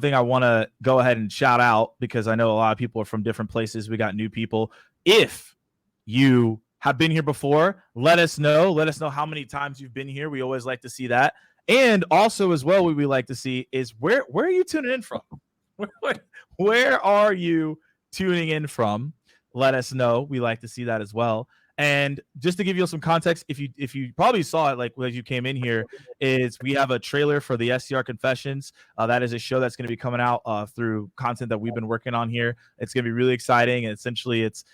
thing I want to go ahead and shout out, because I know a lot of people are from different places. We got new people. If you have been here before, let us know. Let us know how many times you've been here. We always like to see that. And also, as well, what we like to see is where are you tuning in from? Where are you tuning in from? Let us know. We like to see that as well. And just to give you some context, if you probably saw it like as you came in here, is we have a trailer for the SDR Confessions. That is a show that's going to be coming out through content that we've been working on here. It's going to be really exciting. And essentially, it's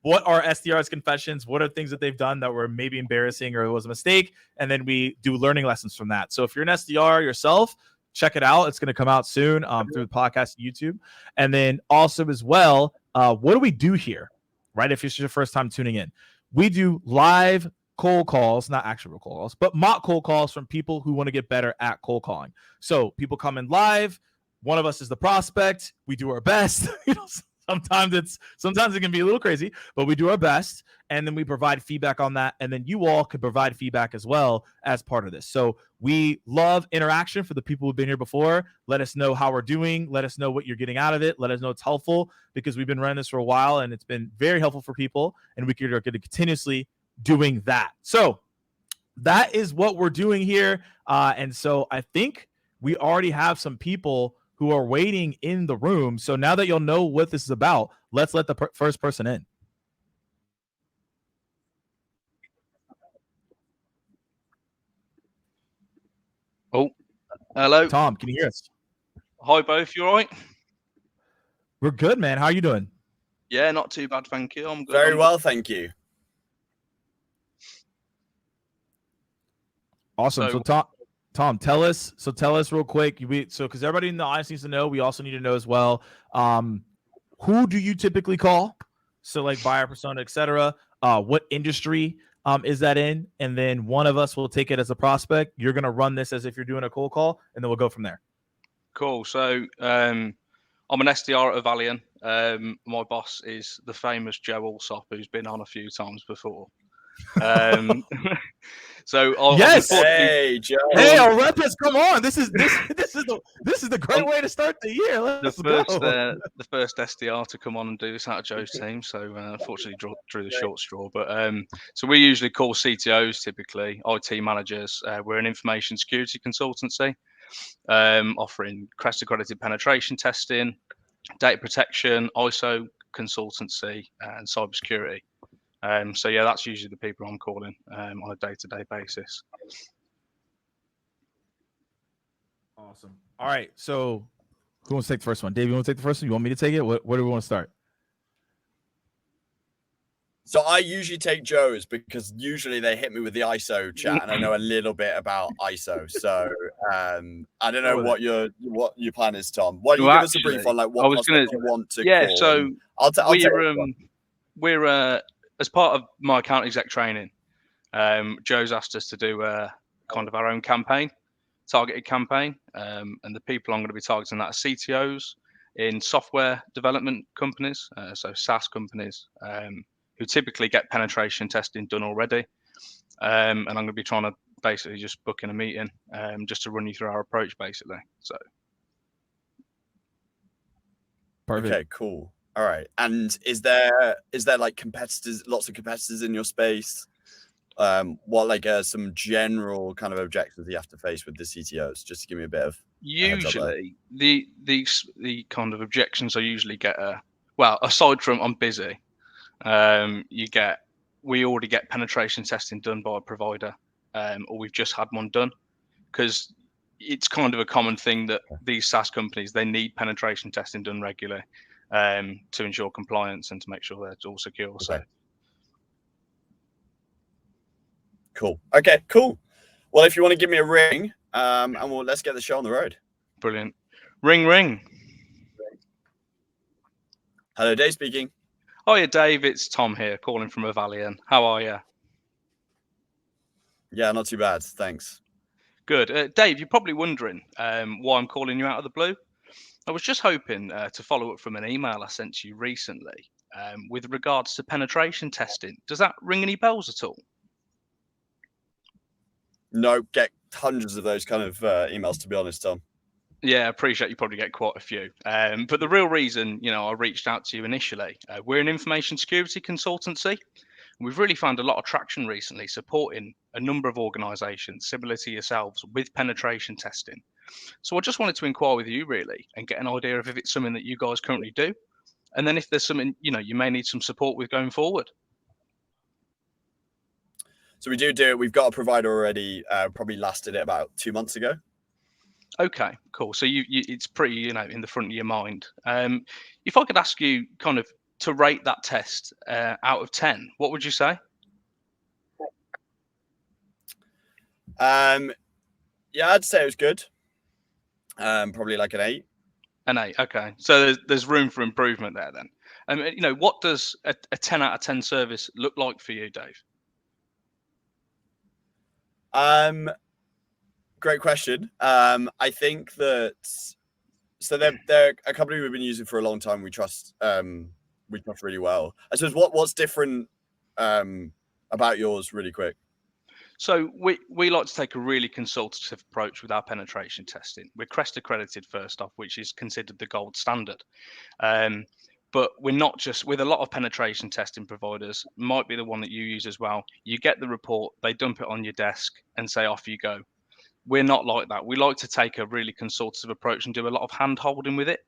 what are SDR's confessions? What are things that they've done that were maybe embarrassing or it was a mistake? And then we do learning lessons from that. So if you're an SDR yourself, check it out. It's going to come out soon through the podcast, YouTube. And then also as well, what do we do here, right? If it's your first time tuning in, we do live cold calls, not actual cold calls, but mock cold calls from people who want to get better at cold calling. So people come in live. One of us is the prospect. We do our best. Sometimes it can be a little crazy, but we do our best, and then we provide feedback on that, and then you all could provide feedback as well as part of this. So we love interaction for the people who've been here before. Let us know how we're doing. Let us know what you're getting out of it. Let us know it's helpful, because we've been running this for a while, and it's been very helpful for people, and we are going to continuously doing that. So that is what we're doing here, and so I think we already have some people who are waiting in the room. So now that you'll know what this is about, let's let the first person in. Oh, hello. Tom, can you hear us? Hi, both. You all right? We're good, man. How are you doing? Yeah, not too bad, thank you. I'm good. Very well, thank you. Awesome. So Tom, tell us real quick. Because everybody in the audience needs to know. We also need to know as well. Who do you typically call? So like buyer persona, etc. What industry is that in? And then one of us will take it as a prospect. You're gonna run this as if you're doing a cold call, and then we'll go from there. Cool. So I'm an SDR at Avalion. My boss is the famous Joe Alsop, who's been on a few times before. So yes, hey Joe, hey Olympus, come on! This is the great way to start the year. Let's go. The first SDR to come on and do this out of Joe's team. So unfortunately, drew the short straw. But so we usually call CTOs, typically IT managers. We're an information security consultancy, offering CREST accredited penetration testing, data protection, ISO consultancy, and cybersecurity. So yeah, that's usually the people I'm calling on a day-to-day basis. Awesome. All right. So who wants to take the first one? Dave, you want to take the first one? You want me to take it? Where do we want to start? So I usually take Joe's, because usually they hit me with the ISO chat, and I know a little bit about ISO. So I don't know what your plan is, Tom. Why don't you give us a brief on like what you want to call? So I'll we're as part of my account exec training, Joe's asked us to do kind of our own campaign, targeted campaign, and the people I'm going to be targeting that are CTOs in software development companies, so SaaS companies, who typically get penetration testing done already, and I'm going to be trying to basically just book in a meeting, just to run you through our approach, basically. So, perfect. Okay, cool. All right. And is there like competitors, lots of competitors in your space? What like some general kind of objectives you have to face with the CTOs? Just to give me a bit of usually the kind of objections I usually get are, well, aside from I'm busy, we already get penetration testing done by a provider, or we've just had one done, because it's kind of a common thing that these SaaS companies, they need penetration testing done regularly, to ensure compliance and to make sure that it's all secure. Okay. So cool. Okay, cool. Well, if you want to give me a ring, and let's get the show on the road. Brilliant. Ring. Hello, Dave speaking. Hiya, Dave. It's Tom here, calling from Avalion. How are you? Yeah, not too bad. Thanks. Good. Dave, you're probably wondering why I'm calling you out of the blue. I was just hoping to follow up from an email I sent you recently with regards to penetration testing. Does that ring any bells at all? No, get hundreds of those kind of emails, to be honest, Tom. Yeah, I appreciate you probably get quite a few. But the real reason, I reached out to you initially, we're an information security consultancy. We've really found a lot of traction recently supporting a number of organisations similar to yourselves with penetration testing. So I just wanted to inquire with you really and get an idea of if it's something that you guys currently do. And then if there's something, you may need some support with going forward. So we do it. We've got a provider already, probably lasted it about 2 months ago. Okay, cool. So it's pretty, in the front of your mind. If I could ask you kind of to rate that test out of 10, what would you say? Yeah, I'd say it was good. Probably like an 8. An 8. Okay. So there's room for improvement there then. What does a 10 out of 10 service look like for you, Dave? Great question. I think that they're a company we've been using for a long time. We trust really well. I suppose what's different about yours, really quick? So we like to take a really consultative approach with our penetration testing. We're CREST accredited first off, which is considered the gold standard. But we're not just with a lot of penetration testing providers, might be the one that you use as well. You get the report, they dump it on your desk and say, off you go. We're not like that. We like to take a really consultative approach and do a lot of hand holding with it.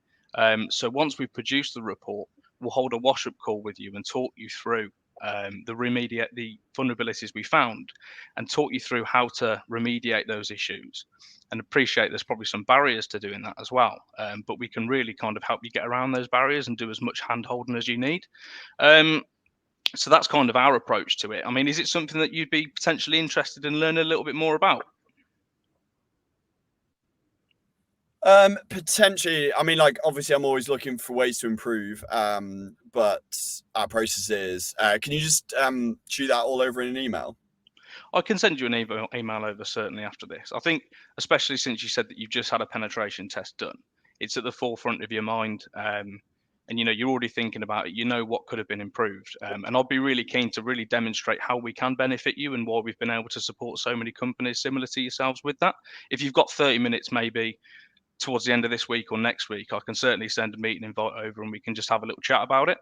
So once we produce the report, we'll hold a wash-up call with you and talk you through the vulnerabilities we found and talk you through how to remediate those issues. And appreciate there's probably some barriers to doing that as well. But we can really kind of help you get around those barriers and do as much hand holding as you need. So that's kind of our approach to it. I mean, is it something that you'd be potentially interested in learning a little bit more about? Potentially. I mean, like, obviously I'm always looking for ways to improve, but our processes, can you just shoot that all over in an email? I can send you an email over certainly after this. I think, especially since you said that you've just had a penetration test done, it's at the forefront of your mind. And you're already thinking about it, what could have been improved. And I'd be really keen to really demonstrate how we can benefit you and why we've been able to support so many companies similar to yourselves with that. If you've got 30 minutes, maybe towards the end of this week or next week, I can certainly send a meeting invite over and we can just have a little chat about it.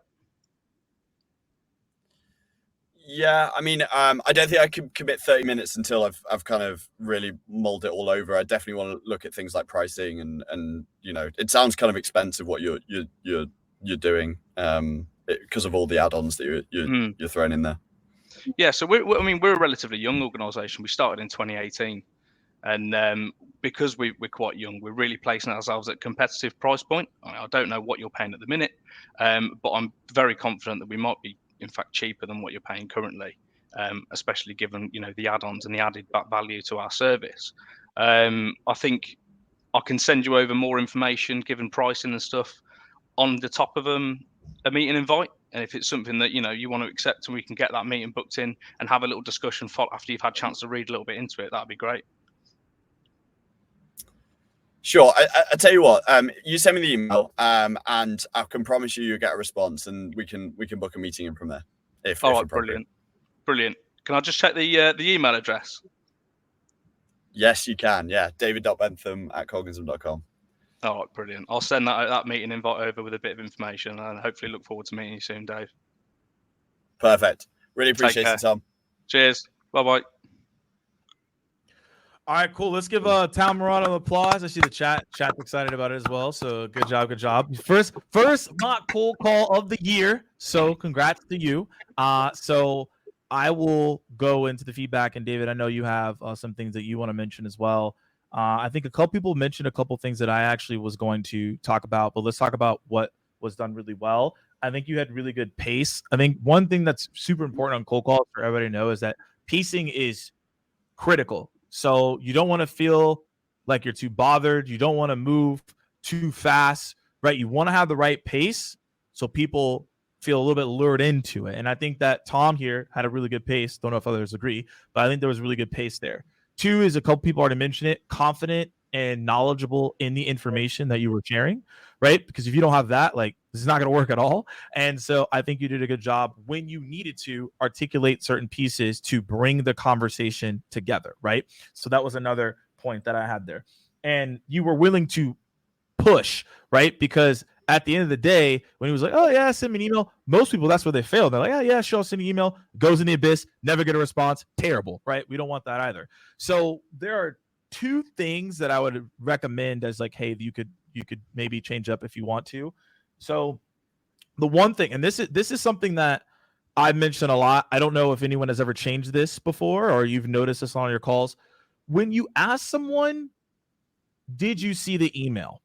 Yeah, I mean, I don't think I can commit 30 minutes until I've kind of really mulled it all over. I definitely want to look at things like pricing and it sounds kind of expensive what you're doing because of all the add-ons that you're throwing in there. Yeah, so we're a relatively young organisation. We started in 2018, and because we're quite young, we're really placing ourselves at competitive price point. I don't know what you're paying at the minute, but I'm very confident that we might be in fact cheaper than what you're paying currently, especially given the add-ons and the added value to our service. I think I can send you over more information given pricing and stuff on the top of a meeting invite, and if it's something that you want to accept and we can get that meeting booked in and have a little discussion after you've had a chance to read a little bit into it, that'd be great. Sure. I tell you what, you send me the email, and I can promise you'll get a response, and we can book a meeting in from there. All right, brilliant. Can I just check the email address? Yes, you can. Yeah, david.bentham@cognism.com. All right, brilliant. I'll send that meeting invite over with a bit of information, and hopefully look forward to meeting you soon, Dave. Perfect. Really appreciate it, Tom. Cheers. Bye-bye. All right, cool. Let's give Tom Moran an applause. I see the chat's excited about it as well. So good job. First mock cold call of the year. So congrats to you. So I will go into the feedback, and David, I know you have some things that you want to mention as well. I think a couple people mentioned a couple things that I actually was going to talk about, but let's talk about what was done really well. I think you had really good pace. I think one thing that's super important on cold calls for everybody to know is that pacing is critical. So you don't want to feel like you're too bothered. You don't want to move too fast, right? You want to have the right pace so people feel a little bit lured into it. And I think that Tom here had a really good pace. Don't know if others agree, but I think there was really good pace there. 2 is a couple people already mentioned it, confident and knowledgeable in the information that you were sharing, right? Because if you don't have that, like, this is not going to work at all. And so I think you did a good job when you needed to articulate certain pieces to bring the conversation together, right? So that was another point that I had there. and you were willing to push, right? Because at the end of the day, when he was like, oh yeah, send me an email, most people, that's where they fail. They're like, oh yeah, sure, I'll send you an email, goes in the abyss, never get a response, terrible, right? We don't want that either. So there are two things that I would recommend as like, hey, you could maybe change up if you want to. So the one thing, and this is something that I've mentioned a lot. I don't know if anyone has ever changed this before or you've noticed this on your calls. When you ask someone, did you see the email?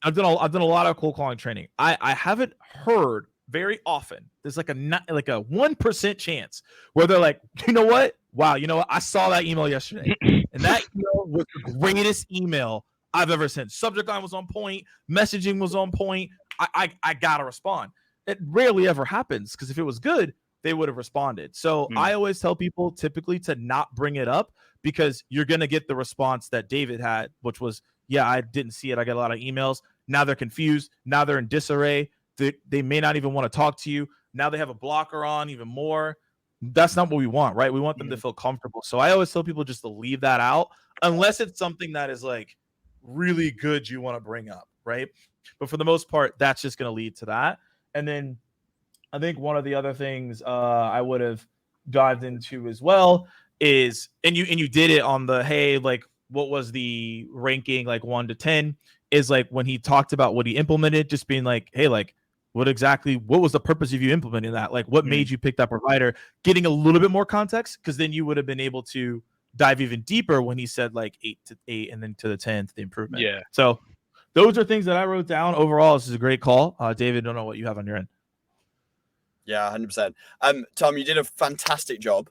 I've done a lot of cold calling training. I haven't heard very often. There's like a 1% chance where they're like, you know what? Wow, you know what? I saw that email yesterday, and that email was the greatest email I've ever sent. Subject line was on point, messaging was on point. I gotta respond. It rarely ever happens because if it was good, they would have responded. So I always tell people typically to not bring it up because you're gonna get the response that David had, which was, yeah, I didn't see it. I got a lot of emails. Now they're confused. Now they're in disarray. They may not even want to talk to you. Now they have a blocker on even more. That's not what we want, right? We want them to feel comfortable. So I always tell people just to leave that out unless it's something that is like really good you want to bring up, right? But for the most part, that's just going to lead to that. And then I think one of the other things I would have dived into as well is, and you did it on the, hey, like, what was the ranking, like 1 to 10, is like when he talked about what he implemented, just being like, hey, like, what was the purpose of you implementing that? Like, what made you pick that provider? Getting a little bit more context, because then you would have been able to dive even deeper when he said like 8 to 8 and then to the 10 to the improvement. Yeah. So those are things that I wrote down. Overall, this is a great call. David, don't know what you have on your end. Yeah, 100%. Tom, you did a fantastic job.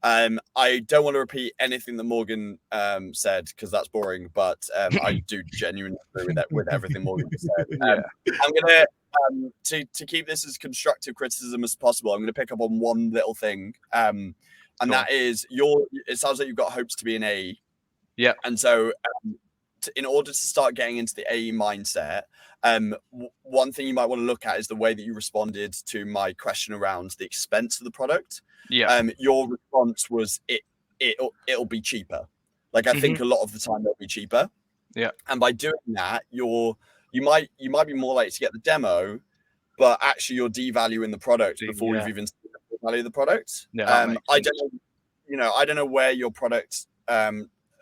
I don't want to repeat anything that Morgan said because that's boring, but I do genuinely agree with everything Morgan said. I'm gonna to keep this as constructive criticism as possible. I'm gonna pick up on one little thing, and that is it sounds like you've got hopes to be an AE. Yeah, and so in order to start getting into the AE mindset, one thing you might want to look at is the way that you responded to my question around the expense of the product. Yeah. Your response was it'll be cheaper. Like I think a lot of the time it'll be cheaper. Yeah. And by doing that, you might be more likely to get the demo, but actually you're devaluing the product before you've even seen the value of the product. Yeah. I don't know where your product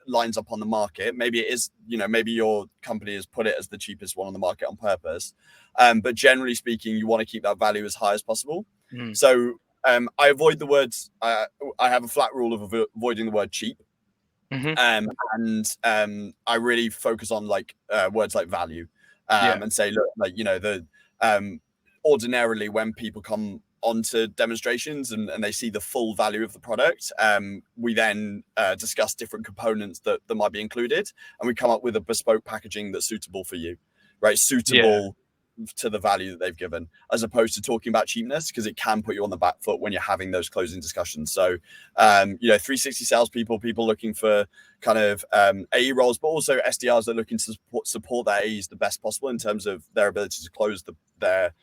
lines up on the market. Maybe it is, maybe your company has put it as the cheapest one on the market on purpose. But generally speaking, you want to keep that value as high as possible. So I avoid the words. I have a flat rule of avoiding the word cheap, and I really focus on like words like value, and say, look, like ordinarily when people come onto demonstrations and they see the full value of the product, we then discuss different components that might be included, and we come up with a bespoke packaging that's suitable for you, right? Suitable to the value that they've given, as opposed to talking about cheapness, because it can put you on the back foot when you're having those closing discussions. So 360 salespeople, people looking for kind of AE roles, but also SDRs that are looking to support their AEs the best possible in terms of their ability to close their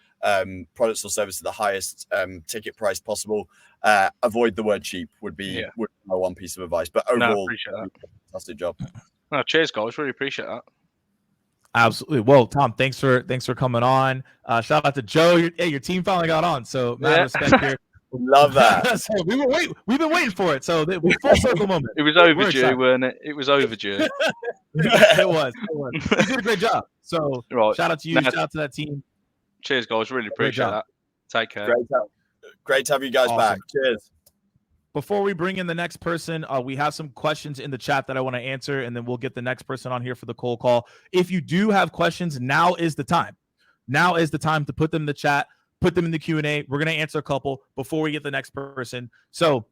products or services at the highest ticket price possible. Avoid the word cheap would be my one piece of advice. But overall, fantastic job. No, cheers, guys. Really appreciate that. Absolutely. Well, Tom, thanks for coming on. Shout out to Joe. Your team finally got on, so mad respect here. Love that. So we've been waiting for it. So full circle moment. It was overdue, weren't it? It was overdue. It was. You did a great job. So shout out to you. Shout out to that team. Cheers, guys. Really appreciate that. Take care. Great to have you guys back. Cheers. Before we bring in the next person, we have some questions in the chat that I want to answer, and then we'll get the next person on here for the cold call. If you do have questions, now is the time. Now is the time to put them in the chat, put them in the Q&A. We're going to answer a couple before we get the next person. So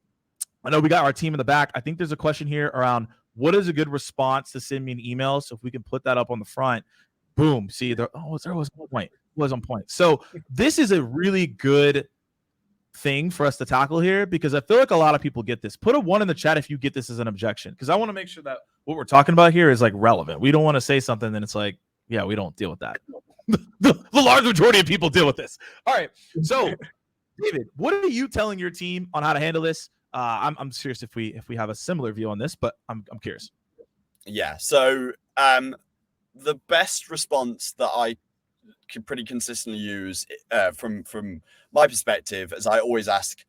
I know we got our team in the back. I think there's a question here around what is a good response to send me an email. So if we can put that up on the front, boom. See, there was one point. Was on point. So this is a really good thing for us to tackle here, because I feel like a lot of people get this. Put a 1 in the chat if you get this as an objection, because I want to make sure that what we're talking about here is like relevant. We don't want to say something then it's like, yeah, we don't deal with that. the large majority of people deal with this. All right. So David, what are you telling your team on how to handle this? I'm curious if we have a similar view on this, but I'm curious. Yeah. So the best response that I can pretty consistently use from my perspective, as I always ask,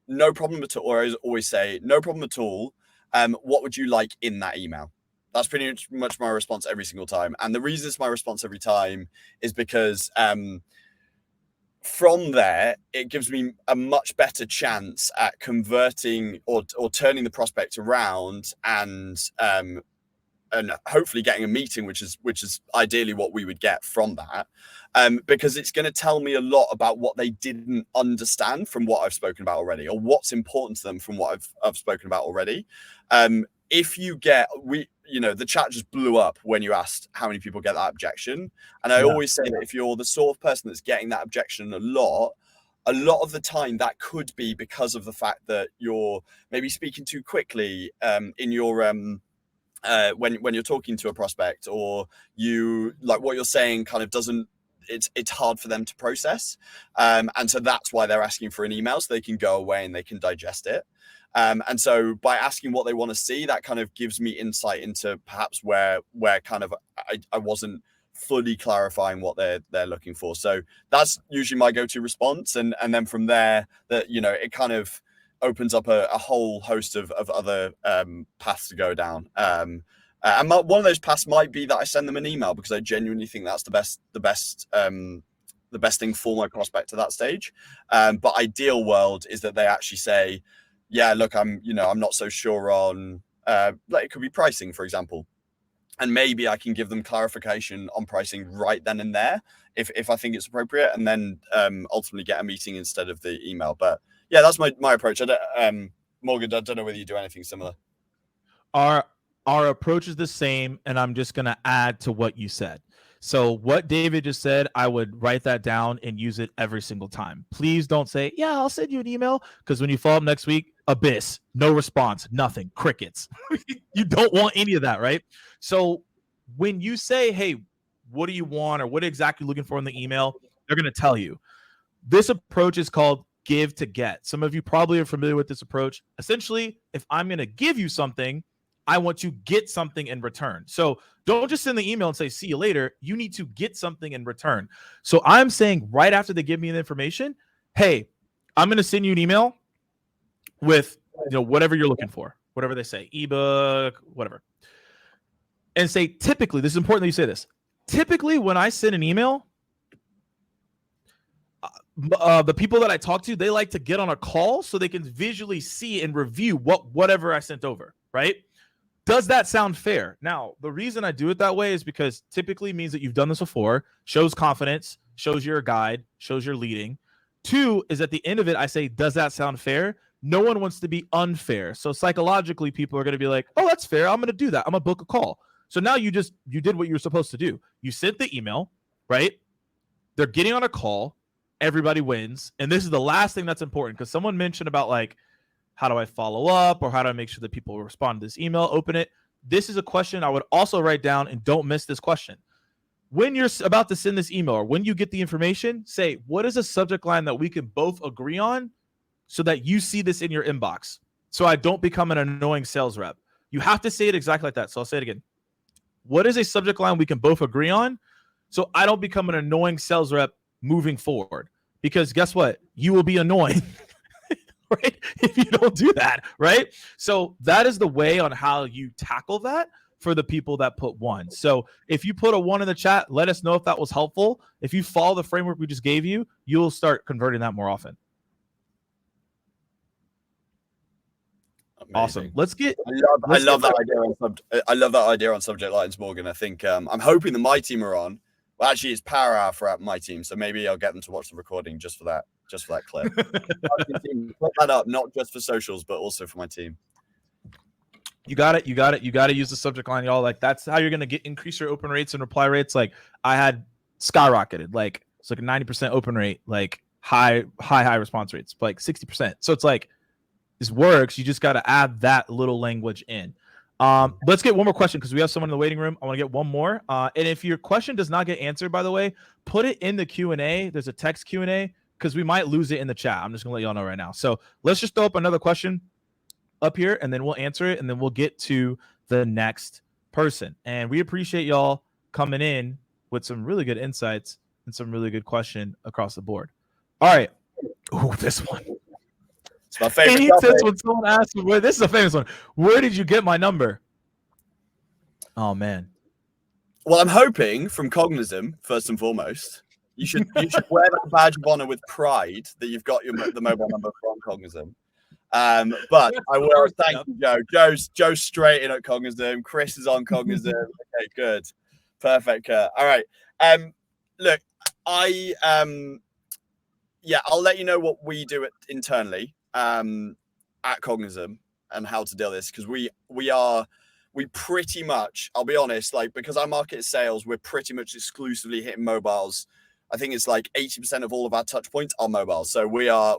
no problem at all, or I always say, no problem at all. What would you like in that email? That's pretty much my response every single time. And the reason it's my response every time is because from there, it gives me a much better chance at converting or turning the prospect around and hopefully getting a meeting, which is ideally what we would get from that, because it's going to tell me a lot about what they didn't understand from what I've spoken about already, or what's important to them from what I've spoken about already. If you get, the chat just blew up when you asked how many people get that objection, and I always say that if you're the sort of person that's getting that objection a lot of the time, that could be because of the fact that you're maybe speaking too quickly in your when you're talking to a prospect, or you like what you're saying kind of doesn't, it's hard for them to process, and so that's why they're asking for an email, so they can go away and they can digest it. And so by asking what they want to see, that kind of gives me insight into perhaps where kind of I wasn't fully clarifying what they're looking for. So that's usually my go-to response, and then from there, that it kind of opens up a whole host of other paths to go down. And one of those paths might be that I send them an email, because I genuinely think that's the best thing for my prospect at that stage. But ideal world is that they actually say, yeah, look, I'm not so sure on, like it could be pricing, for example. And maybe I can give them clarification on pricing right then and there, if I think it's appropriate, and then ultimately get a meeting instead of the email. But yeah, that's my approach. Morgan, I don't know whether you do anything similar. Our approach is the same, and I'm just going to add to what you said. So what David just said, I would write that down and use it every single time. Please don't say, yeah, I'll send you an email, because when you follow up next week, abyss, no response, nothing, crickets. You don't want any of that, right? So when you say, hey, what do you want, or what exactly looking for in the email, they're going to tell you. This approach is called give to get. Some of you probably are familiar with this approach. Essentially, if I'm going to give you something, I want to get something in return. So don't just send the email and say, see you later. You need to get something in return. So I'm saying right after they give me the information, hey, I'm going to send you an email with whatever you're looking for, whatever they say, ebook, whatever. And say, typically, this is important that you say this. Typically, when I send an email, the people that I talk to, they like to get on a call so they can visually see and review whatever I sent over, right? Does that sound fair? Now, the reason I do it that way is because typically means that you've done this before, shows confidence, shows you're a guide, shows you're leading. 2 is at the end of it, I say, does that sound fair? No one wants to be unfair. So psychologically, people are going to be like, oh, that's fair. I'm going to do that. I'm going to book a call. So now you did what you were supposed to do. You sent the email, right? They're getting on a call. Everybody wins. And this is the last thing that's important, because someone mentioned about like, how do I follow up, or how do I make sure that people respond to this email, open it? This is a question I would also write down, and don't miss this question. When you're about to send this email, or when you get the information, say, what is a subject line that we can both agree on so that you see this in your inbox, so I don't become an annoying sales rep? You have to say it exactly like that. So I'll say it again. What is a subject line we can both agree on so I don't become an annoying sales rep moving forward? Because guess what? You will be annoying. Right? If you don't do that, right? So that is the way on how you tackle that for the people that put 1. So if you put a 1 in the chat, let us know if that was helpful. If you follow the framework we just gave you, you'll start converting that more often. Amazing. Awesome. Let's get. I love that idea on subject lines, Morgan. I think I'm hoping that my team are on. Well, actually, it's Power Hour for my team, so maybe I'll get them to watch the recording just for that clip. Put that up, not just for socials, but also for my team. You got it. You got to use the subject line, y'all. Like, that's how you're going to increase your open rates and reply rates. Like, I had skyrocketed. Like, it's like a 90% open rate, like high response rates, like 60%. So it's like, this works. You just got to add that little language in. Let's get one more question, because we have someone in the waiting room. I want to get one more. And if your question does not get answered, by the way, put it in the Q&A. There's a text Q&A, because we might lose it in the chat. I'm just going to let y'all know right now. So let's just throw up another question up here, and then we'll answer it, and then we'll get to the next person. And we appreciate y'all coming in with some really good insights and some really good question across the board. All right. Ooh, this one. It's my favorite. He says when someone asks me, this is a famous one. Where did you get my number? Oh man. Well, I'm hoping from Cognism, first and foremost. You should wear that badge of honor with pride that you've got the mobile number from Cognism. But I will thank you, Joe. Joe's straight in at Cognism. Chris is on Cognism. Okay, good. Perfect, Kurt. All right. Look, I'll let you know what we do internally at Cognism and how to deal with this, because we pretty much, I'll be honest, like, because our market is sales, we're pretty much exclusively hitting mobiles. I think it's like 80% of all of our touch points are mobiles. So we're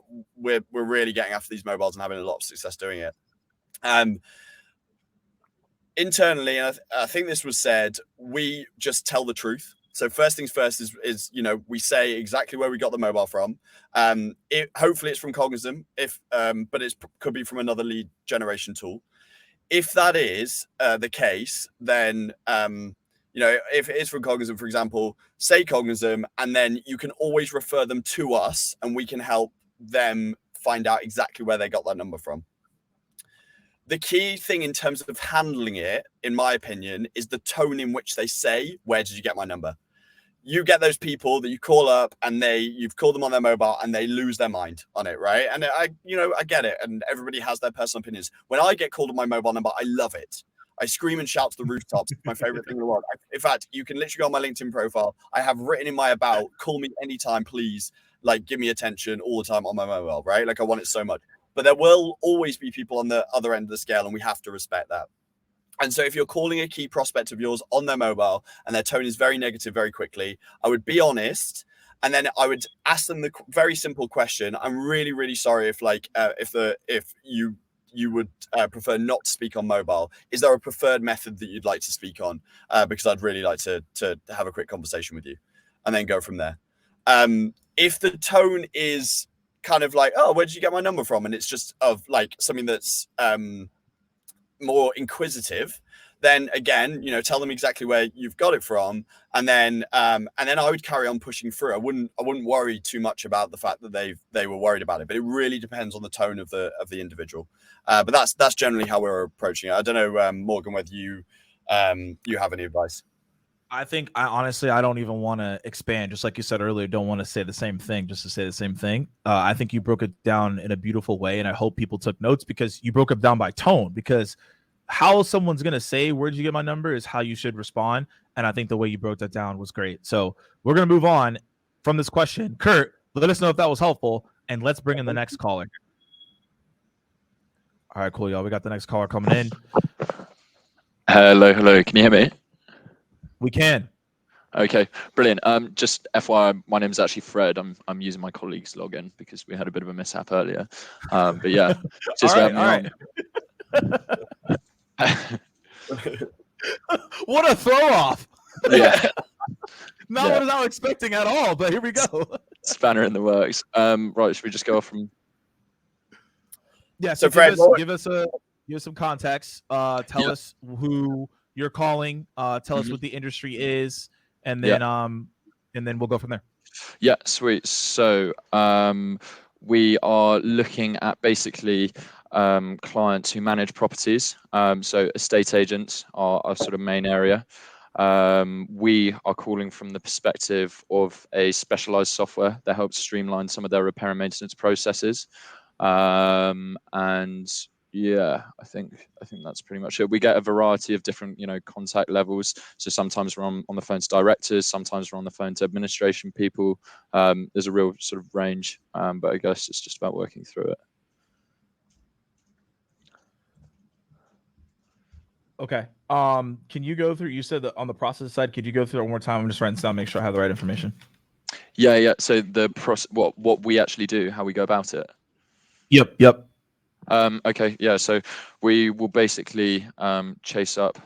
really getting after these mobiles and having a lot of success doing it. Internally, and I think this was said, we just tell the truth. So first things first is we say exactly where we got the mobile from. Hopefully it's from Cognism, but it could be from another lead generation tool. If that is the case, then if it is from Cognism, for example, say Cognism, and then you can always refer them to us, and we can help them find out exactly where they got that number from. The key thing in terms of handling it, in my opinion, is the tone in which they say, "Where did you get my number?" You get those people that you call up and you've called them on their mobile and they lose their mind on it, right? And I get it, and everybody has their personal opinions. When I get called on my mobile number, I love it. I scream and shout to the rooftops. It's my favorite thing in the world. In fact, you can literally go on my LinkedIn profile. I have written in my about, call me anytime, please. Like, give me attention all the time on my mobile, right? Like, I want it so much. But there will always be people on the other end of the scale, and we have to respect that. And so if you're calling a key prospect of yours on their mobile and their tone is very negative very quickly, I would be honest. And then I would ask them the very simple question. I'm really, really sorry if you would prefer not to speak on mobile. Is there a preferred method that you'd like to speak on? Because I'd really like to have a quick conversation with you, and then go from there. If the tone is kind of like, "Oh, where did you get my number from?" and it's just of like something that's more inquisitive, then again, tell them exactly where you've got it from, and then I would carry on pushing through. I wouldn't worry too much about the fact that they were worried about it, but it really depends on the tone of the individual. But that's generally how we're approaching it. I don't know, Morgan, whether you have any advice. I think I don't even want to expand. Just like you said earlier, don't want to say the same thing just to say the same thing. I think you broke it down in a beautiful way, and I hope people took notes, because you broke it down by tone. Because how someone's going to say, "Where did you get my number?" is how you should respond. And I think the way you broke that down was great. So we're going to move on from this question. Kurt, let us know if that was helpful, and let's bring in the next caller. All right, cool, y'all. We got the next caller coming in. Hello. Can you hear me? We can. Okay, brilliant. Just FYI, my name is actually Fred. I'm using my colleague's login because we had a bit of a mishap earlier. But yeah, just all right. What a throw off. Yeah. Not what I was expecting at all, but here we go. Spanner in the works. Right, should we just go off from? Yeah, so Fred, give us some context. Tell us who you're calling. Tell us what the industry is, and then we'll go from there. Yeah, sweet. So we are looking at basically clients who manage properties. So estate agents are our sort of main area. We are calling from the perspective of a specialized software that helps streamline some of their repair and maintenance processes. And yeah, I think that's pretty much it. We get a variety of different, contact levels. So sometimes we're on the phone to directors, sometimes we're on the phone to administration people. There's a real sort of range, but I guess it's just about working through it. Okay. Can you go through? You said that on the process side. Could you go through it one more time? I'm just writing this down, make sure I have the right information. Yeah. So the what we actually do, how we go about it. Yep. Okay. Yeah. So we will basically chase up,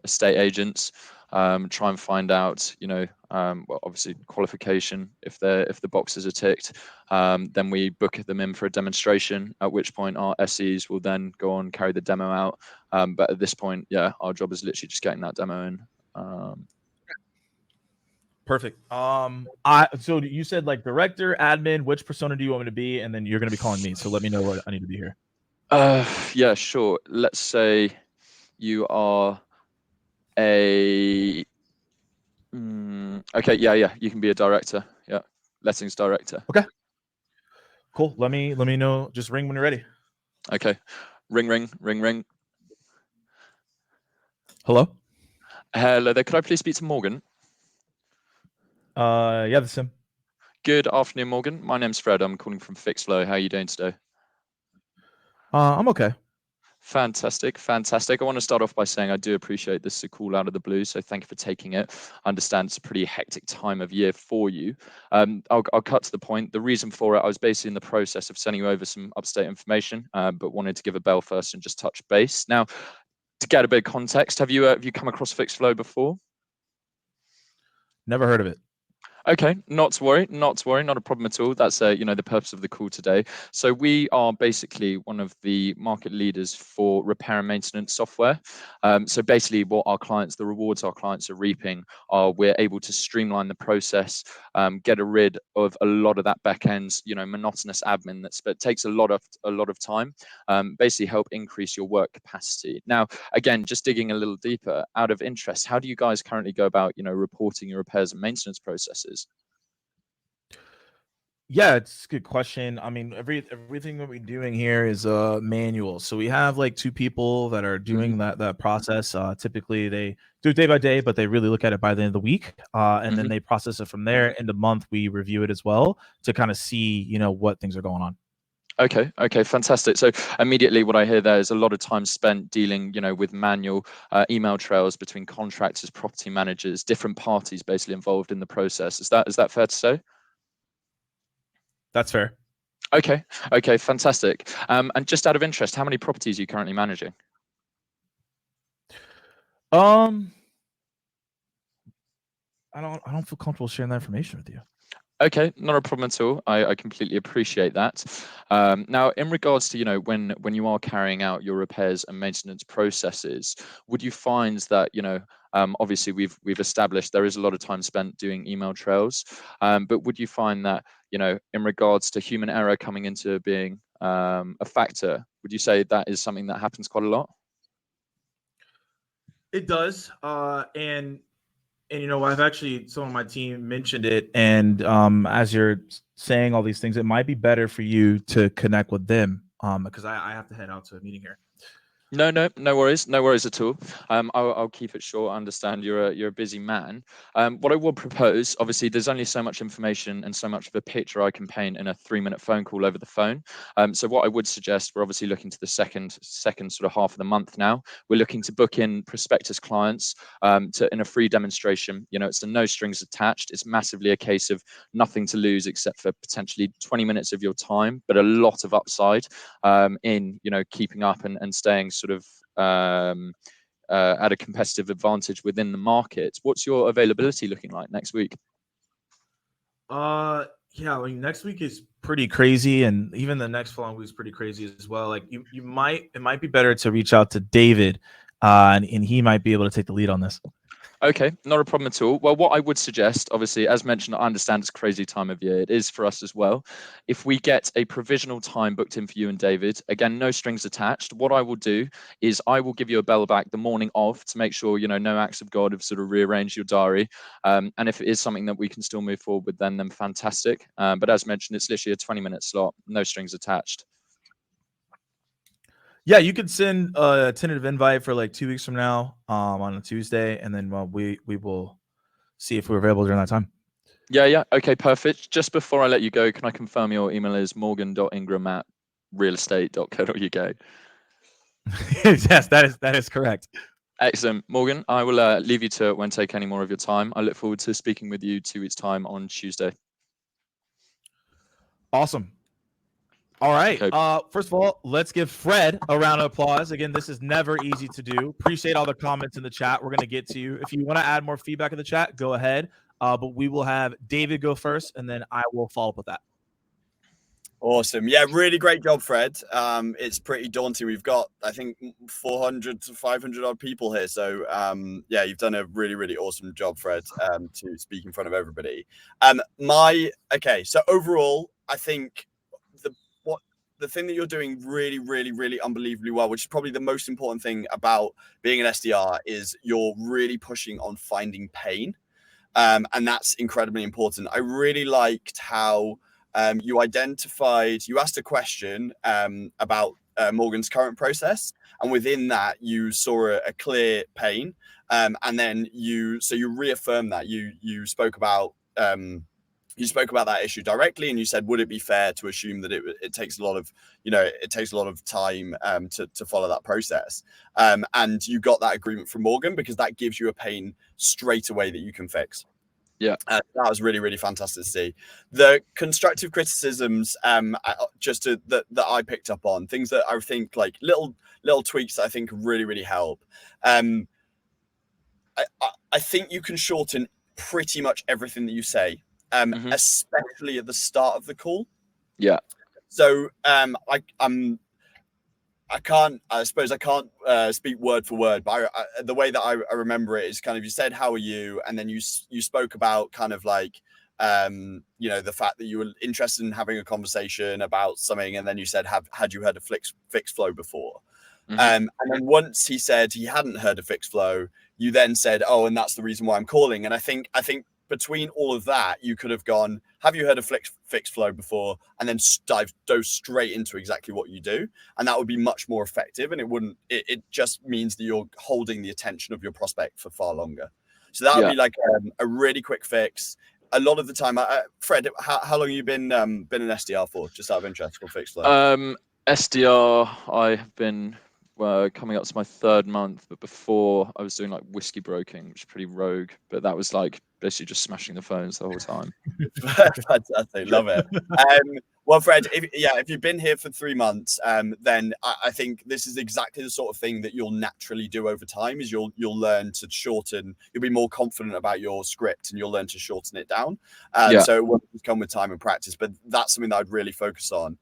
estate agents. try and find out, well, obviously qualification, if the boxes are ticked. Then we book them in for a demonstration, at which point our SEs will then go on, carry the demo out. But at this point, yeah, our job is literally just getting that demo in. Perfect. So you said like director, admin, which persona do you want me to be? And then you're going to be calling me. So let me know what I need to be here. Yeah, sure. Let's say you are a okay, yeah, you can be a director. Yeah, lettings director. Okay, cool. Let me know. Just ring when you're ready. Okay, ring. Hello there. Could I please speak to Morgan? Yeah, that's him. Good afternoon, Morgan. My name's Fred. I'm calling from FixFlow. How are you doing today? I'm okay. Fantastic. I want to start off by saying I do appreciate this is a call out of the blue, so thank you for taking it. I understand it's a pretty hectic time of year for you. I'll cut to the point. The reason for it, I was basically in the process of sending you over some up-to-date information, but wanted to give a bell first and just touch base. Now, to get a bit of context, have you come across FixFlow before? Never heard of it. Okay, not to worry, not a problem at all. That's the purpose of the call today. So we are basically one of the market leaders for repair and maintenance software. So basically, the rewards our clients are reaping are we're able to streamline the process, get rid of a lot of that back end, monotonous admin that takes a lot of time. Basically, help increase your work capacity. Now, again, just digging a little deeper, out of interest, how do you guys currently go about, reporting your repairs and maintenance processes? Yeah, it's a good question. I mean, everything that we're doing here is manual. So we have like 2 people that are doing that process. Typically they do it day by day, but they really look at it by the end of the week. And then they process it from there. End of month, we review it as well to kind of see, what things are going on. Okay, fantastic. So immediately what I hear there is a lot of time spent dealing, with manual email trails between contractors, property managers, different parties basically involved in the process. Is that fair to say? That's fair. Okay, fantastic. And just out of interest, how many properties are you currently managing? I don't feel comfortable sharing that information with you. Okay, not a problem at all. I completely appreciate that. Now, in regards to, when you are carrying out your repairs and maintenance processes, would you find that, obviously we've established there is a lot of time spent doing email trails, but would you find that, in regards to human error coming into being a factor, would you say that is something that happens quite a lot? It does. And I've actually, some of my team mentioned it. And as you're saying all these things, it might be better for you to connect with them because I have to head out to a meeting here. No worries at all. I'll keep it short. I understand you're a busy man. What I would propose, obviously, there's only so much information and so much of a picture I can paint in a 3-minute phone call over the phone. So what I would suggest, we're obviously looking to the second sort of half of the month now. We're looking to book in prospectus clients in a free demonstration. It's a no strings attached. It's massively a case of nothing to lose except for potentially 20 minutes of your time, but a lot of upside in keeping up and staying sort of at a competitive advantage within the market. What's your availability looking like next week? Yeah, I mean, next week is pretty crazy, and even the next following week is pretty crazy as well. Like it might be better to reach out to David, and he might be able to take the lead on this. Okay, not a problem at all. Well, what I would suggest, obviously, as mentioned, I understand it's a crazy time of year. It is for us as well. If we get a provisional time booked in for you and David, again, no strings attached, what I will do is I will give you a bell back the morning of to make sure, no acts of God have sort of rearranged your diary. And if it is something that we can still move forward with, then fantastic. But as mentioned, it's literally a 20-minute slot, no strings attached. Yeah, you could send a tentative invite for like 2 weeks from now on a Tuesday, and then we will see if we're available during that time. Yeah. Okay, perfect. Just before I let you go, can I confirm your email is morgan.ingram@realestate.co.uk? Yes, that is correct. Excellent. Morgan, I will leave you to it. Won't take any more of your time. I look forward to speaking with you 2 weeks' time on Tuesday. Awesome. All right. Okay. First of all, let's give Fred a round of applause. Again, this is never easy to do. Appreciate all the comments in the chat. We're going to get to you. If you want to add more feedback in the chat, go ahead. But we will have David go first, and then I will follow up with that. Awesome. Yeah, really great job, Fred. It's pretty daunting. We've got, I think, 400 to 500 odd people here. So, yeah, you've done a really, really awesome job, Fred, to speak in front of everybody. Okay, so overall, I think the thing that you're doing really, really, really unbelievably well, which is probably the most important thing about being an SDR, is you're really pushing on finding pain. And that's incredibly important. I really liked how you asked a question about Morgan's current process, and within that you saw a clear pain, and then you reaffirmed that you spoke about that issue directly, and you said, would it be fair to assume that it takes a lot of time to follow that process, and you got that agreement from Morgan because that gives you a pain straight away that you can fix. Yeah, that was really, really fantastic to see. The constructive criticisms, that I picked up on, things that I think like little tweaks that I think really, really help. I think you can shorten pretty much everything that you say, especially at the start of the call. Yeah. So I suppose I can't speak word for word, but the way that I remember it is kind of, you said, how are you? And then you spoke about kind of like, the fact that you were interested in having a conversation about something. And then you said, had you heard of fixed flow before? And then once he said he hadn't heard of fixed flow, you then said, oh, and that's the reason why I'm calling. And I think between all of that, you could have gone, have you heard of fixed flow before? And then dove straight into exactly what you do. And that would be much more effective. And it just means that you're holding the attention of your prospect for far longer. So that would be like a really quick fix. A lot of the time, Fred, how long have you been an SDR for? Just out of interest, for fixed flow? SDR, I have been coming up to my 3rd month, but before I was doing like whiskey broking, which is pretty rogue, but that was like basically just smashing the phones the whole time. Fantastic, love it. Well, Fred, if you've been here for 3 months, then I think this is exactly the sort of thing that you'll naturally do over time. Is you'll learn to shorten. You'll be more confident about your script, and you'll learn to shorten it down. So it will come with time and practice. But that's something that I'd really focus on.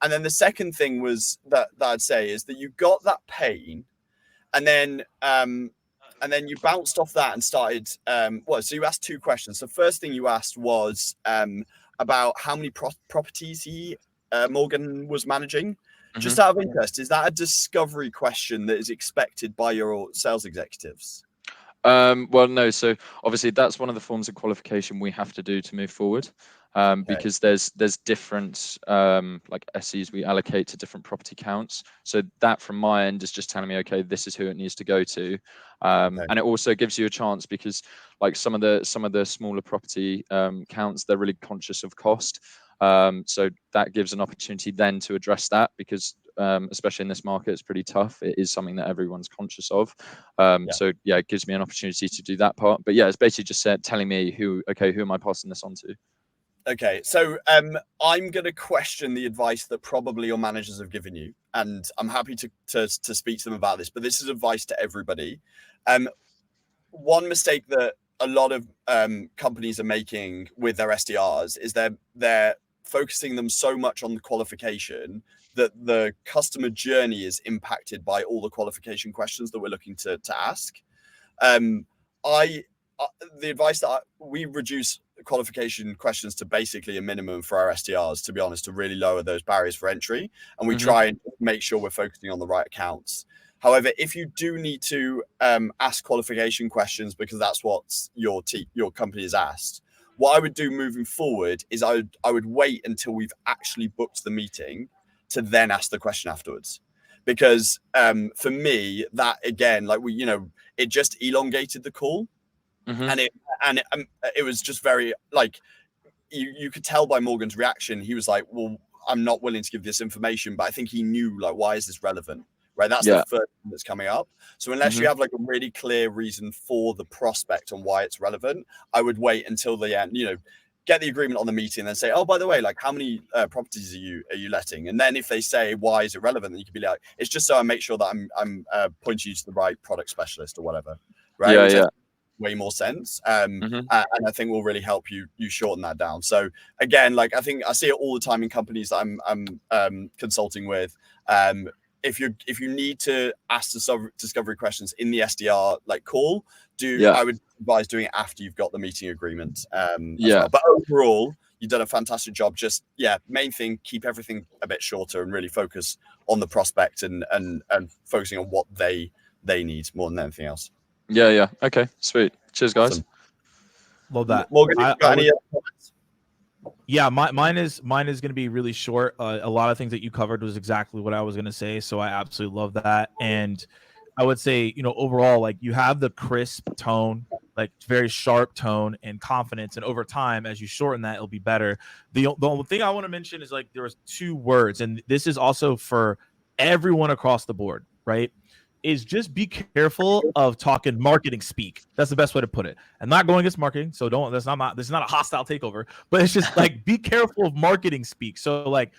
And then the second thing was that I'd say is that you got that pain, and then you bounced off that and started. So you asked 2 questions. The first thing you asked was about how many properties Morgan was managing. Just out of interest, is that a discovery question that is expected by your sales executives? Well, no. So obviously that's one of the forms of qualification we have to do to move forward. Because there's different like SEs we allocate to different property counts. So that from my end is just telling me, okay, this is who it needs to go to. And it also gives you a chance, because like some of the smaller property counts, they're really conscious of cost. So that gives an opportunity then to address that, because especially in this market, it's pretty tough. It is something that everyone's conscious of. So yeah, it gives me an opportunity to do that part. But yeah, it's basically just telling me who am I passing this on to? Okay, so I'm going to question the advice that probably your managers have given you, and I'm happy to speak to them about this, but this is advice to everybody. One mistake that a lot of companies are making with their SDRs is they're focusing them so much on the qualification that the customer journey is impacted by all the qualification questions that we're looking to ask. The advice that we reduce qualification questions to basically a minimum for our SDRs, to be honest, to really lower those barriers for entry. And we try and make sure we're focusing on the right accounts. However, if you do need to ask qualification questions because that's what your company has asked, what I would do moving forward is I would wait until we've actually booked the meeting to then ask the question afterwards. Because for me, that again, it just elongated the call. And it was just very like you could tell by Morgan's reaction. He was like, well, I'm not willing to give this information, but I think he knew, like, why is this relevant? Right. That's the first thing that's coming up. So unless you have like a really clear reason for the prospect on why it's relevant, I would wait until the end, get the agreement on the meeting, and then say, oh, by the way, like how many properties are you letting? And then if they say why is it relevant, then you can be like, it's just so I make sure that I'm pointing you to the right product specialist or whatever, right? Yeah, Which yeah. way more sense, and I think will really help you shorten that down. So again, like I think I see it all the time in companies that I'm consulting with. If you need to ask the discovery questions in the SDR like call, I would advise doing it after you've got the meeting agreement as well. But overall, you've done a fantastic job. Just main thing, keep everything a bit shorter and really focus on the prospect and focusing on what they need more than anything else. Yeah. Okay, sweet. Cheers, guys. Awesome. Love that. Morgan, you got any other comments? Yeah, mine is going to be really short. A lot of things that you covered was exactly what I was going to say, so I absolutely love that. And I would say, overall, like you have the crisp tone, like very sharp tone and confidence, and over time, as you shorten that, it'll be better. The only thing I want to mention is like there was 2 words, and this is also for everyone across the board, right? Is just be careful of talking marketing speak. That's the best way to put it. I'm not going against marketing, so this is not a hostile takeover, but it's just like be careful of marketing speak. So like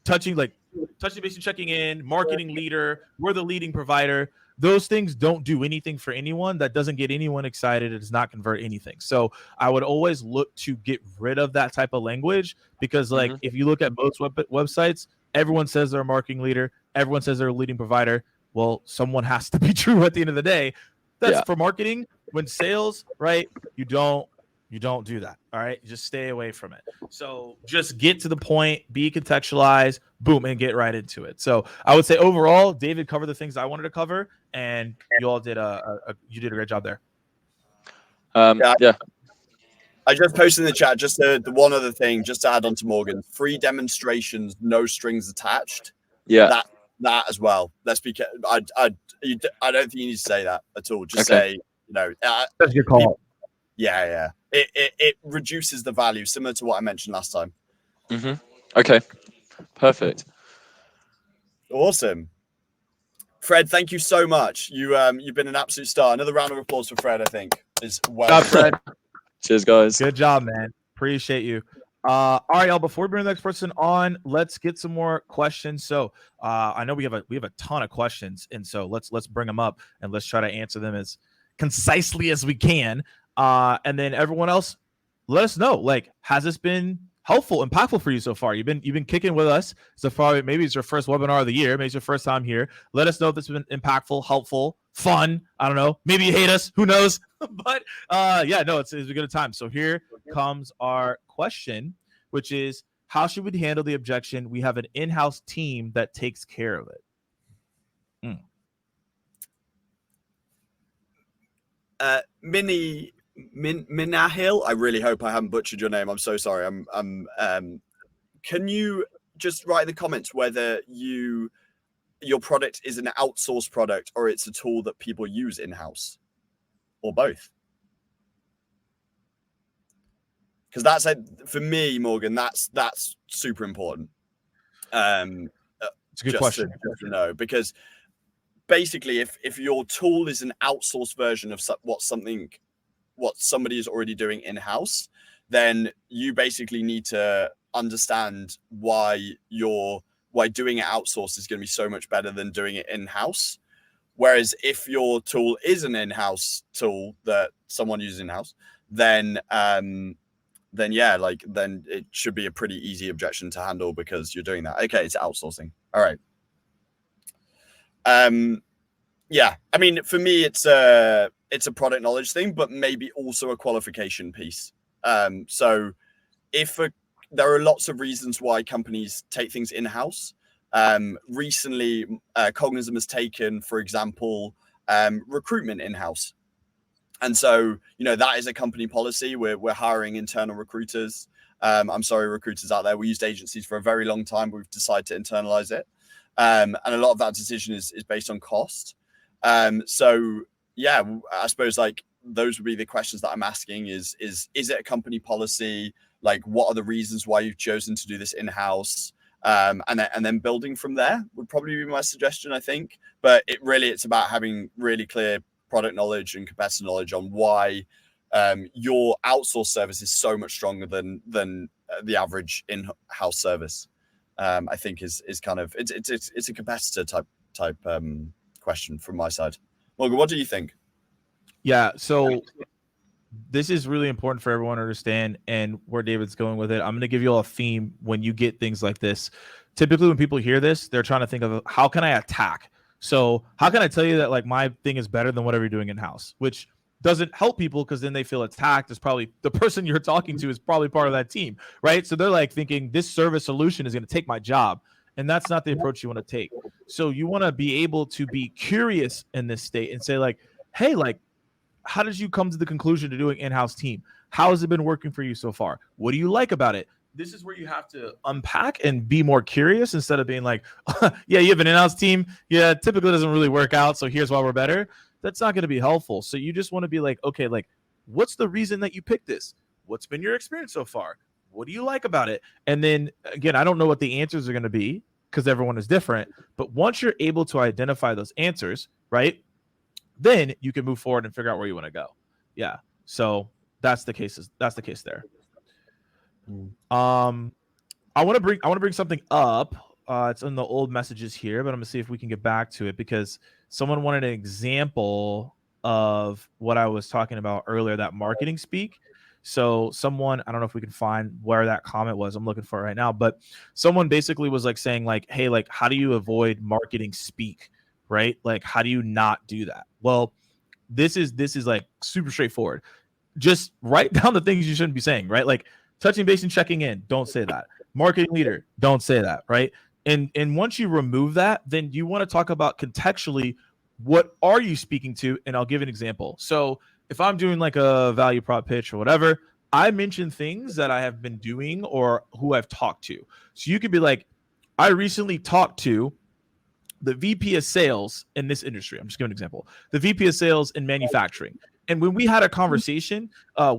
touching base and checking in, marketing leader, we're the leading provider. Those things don't do anything for anyone. That doesn't get anyone excited. It does not convert anything. So I would always look to get rid of that type of language, because like if you look at most websites, everyone says they're a marketing leader. Everyone says they're a leading provider. Well, someone has to be true at the end of the day. That's for marketing. When sales, right? You don't do that. All right. Just stay away from it. So just get to the point, be contextualized, boom, and get right into it. So I would say overall, David covered the things I wanted to cover, and you all did you did a great job there. I just posted in the chat just the one other thing, just to add on to Morgan: free demonstrations, no strings attached. Yeah. That as well. Let's be. I don't think you need to say that at all. Just say, That's your call. Yeah. It reduces the value, similar to what I mentioned last time. Okay. Perfect. Awesome. Fred, thank you so much. You've been an absolute star. Another round of applause for Fred, I think. Is well. Good job, Fred. Cheers, guys. Good job, man. Appreciate you. All right, y'all. Before we bring the next person on, let's get some more questions. So I know we have a ton of questions, and so let's bring them up and let's try to answer them as concisely as we can. And then everyone else, let us know. Like, has this been helpful, impactful for you so far? You've been kicking with us so far. Maybe it's your first webinar of the year. Maybe it's your first time here. Let us know if this has been impactful, helpful, fun. I don't know. Maybe you hate us. Who knows? But it's a good time. So here comes our question, which is, how should we handle the objection? We have an in-house team that takes care of it. Minahil, I really hope I haven't butchered your name. I'm so sorry. Can you just write in the comments whether your product is an outsourced product or it's a tool that people use in-house, or both? Because for me, Morgan, that's super important. It's a good question. To know, because basically, if your tool is an outsourced version of what somebody is already doing in-house, then you basically need to understand why doing it outsourced is going to be so much better than doing it in-house. Whereas if your tool is an in-house tool that someone uses in-house, then it should be a pretty easy objection to handle, because you're doing that. Okay, it's outsourcing. All right. I mean, for me, it's a product knowledge thing, but maybe also a qualification piece. So there are lots of reasons why companies take things in-house. Recently, Cognism has taken, for example, recruitment in-house. And so, that is a company policy. We're hiring internal recruiters. I'm sorry, recruiters out there. We used agencies for a very long time, but we've decided to internalize it. And a lot of that decision is based on cost. I suppose like those would be the questions that I'm asking is it a company policy? Like, what are the reasons why you've chosen to do this in-house? And then building from there would probably be my suggestion, I think. But it's about having really clear product knowledge and competitor knowledge on why your outsourced service is so much stronger than the average in-house service. I think is kind of it's a competitor type question from my side. Morgan, what do you think? Yeah, so this is really important for everyone to understand, and where David's going with it. I'm going to give you all a theme when you get things like this. Typically, when people hear this, they're trying to think of how can I attack? So how can I tell you that like my thing is better than whatever you're doing in-house, which doesn't help people because then they feel attacked. It's probably the person you're talking to is probably part of that team, right? So they're like thinking this service solution is going to take my job. And that's not the approach you want to take. So you want to be able to be curious in this state and say like, hey, like, how did you come to the conclusion to doing in-house team? How has it been working for you so far? What do you like about it? This is where you have to unpack and be more curious instead of being like, yeah, you have an in-house team. Yeah, typically doesn't really work out. So here's why we're better. That's not going to be helpful. So you just want to be like, okay, like, what's the reason that you picked this? What's been your experience so far? What do you like about it? And then again, I don't know what the answers are going to be because everyone is different. But once you're able to identify those answers, right, then you can move forward and figure out where you want to go. Yeah. So that's the case. That's the case there. I want to bring something up. It's in the old messages here, but I'm gonna see if we can get back to it because someone wanted an example of what I was talking about earlier, that marketing speak. So someone, I don't know if we can find where that comment was. I'm looking for it right now, but someone basically was like saying like, hey, like, how do you avoid marketing speak? Right? Like, how do you not do that? Well, this is like super straightforward. Just write down the things you shouldn't be saying, right? Like touching base and checking in, don't say that. Marketing leader, don't say that, right? And once you remove that, then you want to talk about contextually, what are you speaking to? And I'll give an example. So if I'm doing like a value prop pitch or whatever, I mention things that I have been doing or who I've talked to. So you could be like, I recently talked to the VP of sales in this industry. I'm just giving an example. The VP of sales in manufacturing. And when we had a conversation,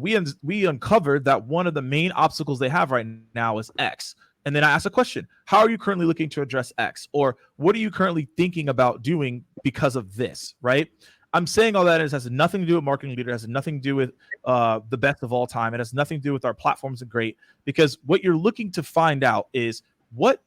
we uncovered that one of the main obstacles they have right now is X. And then I asked a question: how are you currently looking to address X? Or what are you currently thinking about doing because of this, right? I'm saying all that has nothing to do with marketing leader. It has nothing to do with the best of all time. It has nothing to do with our platforms and great, because what you're looking to find out is what,